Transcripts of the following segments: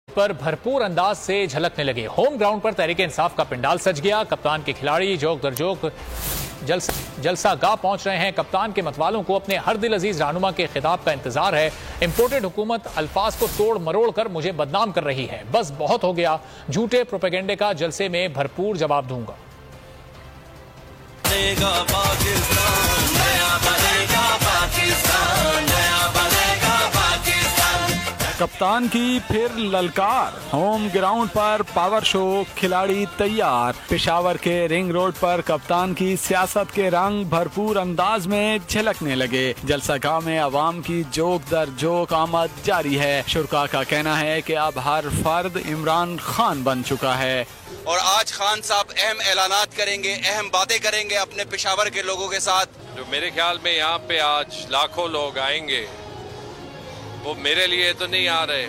पर भरपूर अंदाज से झलकने लगे। होम ग्राउंड पर तहरीक इंसाफ का पंडाल सज गया। कप्तान के खिलाड़ी जोक दर जोक जलसा गाह पहुंच रहे हैं। कप्तान के मतवालों को अपने हर दिल अजीज रहनुमा के खिताब का इंतजार है। इंपोर्टेड हुकूमत अल्फाज को तोड़ मरोड़ कर मुझे बदनाम कर रही है। बस बहुत हो गया, झूठे प्रोपेगेंडे का जलसे में भरपूर जवाब दूंगा। कप्तान की फिर ललकार। होम ग्राउंड पर पावर शो, खिलाड़ी तैयार। पेशावर के रिंग रोड पर कप्तान की सियासत के रंग भरपूर अंदाज में झलकने लगे। जलसागाह में आवाम की जोक दर जोक आमद जारी है। शुरका का कहना है कि अब हर फर्द इमरान खान बन चुका है और आज खान साहब अहम ऐलानात करेंगे, अहम बातें करेंगे अपने पेशावर के लोगों के साथ। जो मेरे ख्याल में यहाँ पे आज लाखों लोग आएंगे, वो मेरे लिए तो नहीं आ रहे,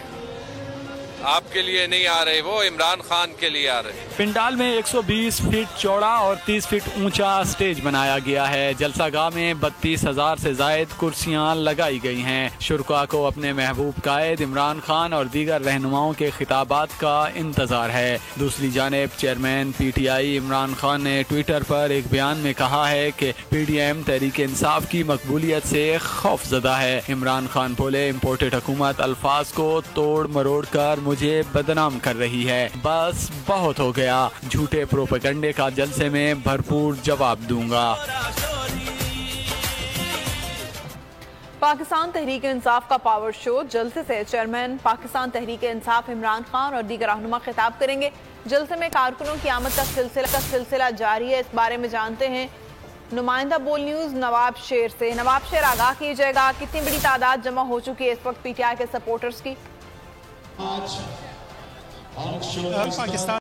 आपके लिए नहीं आ रहे, वो इमरान खान के लिए आ रहे। पंडाल में 120 फीट चौड़ा और 30 फीट ऊंचा स्टेज बनाया गया है। जलसागाह में 32,000 से जायद कुर्सियां लगाई गई हैं। शुरका को अपने महबूब कायद इमरान खान और दीगर रहनुमाओं के खिताबात का इंतजार है। दूसरी जानिब चेयरमैन PTI इमरान खान ने ट्विटर पर एक बयान में कहा है कि PDM तहरीक इंसाफ की मकबूलियत से खौफजदा है। इमरान खान बोले, इम्पोर्टेड हुकूमत अल्फाज को तोड़ मरोड़ कर मुझे बदनाम कर रही है। बस बहुत हो गया, झूठे प्रोपेगेंडे का जलसे में भरपूर जवाब दूंगा। पाकिस्तान तहरीक इंसाफ का पावर शो। जलसे से चेयरमैन पाकिस्तान तहरीक इंसाफ इमरान खान और दीगर रहनुमा खिताब करेंगे। जलसे में कारकुनों की आमद का सिलसिला जारी है। इस बारे में जानते हैं नुमाइंदा बोल न्यूज नवाब शेर से। नवाब शेर, आगाह कीजिएगा, कितनी बड़ी तादाद जमा हो चुकी है इस वक्त PTI के सपोर्टर्स की? पाकिस्तान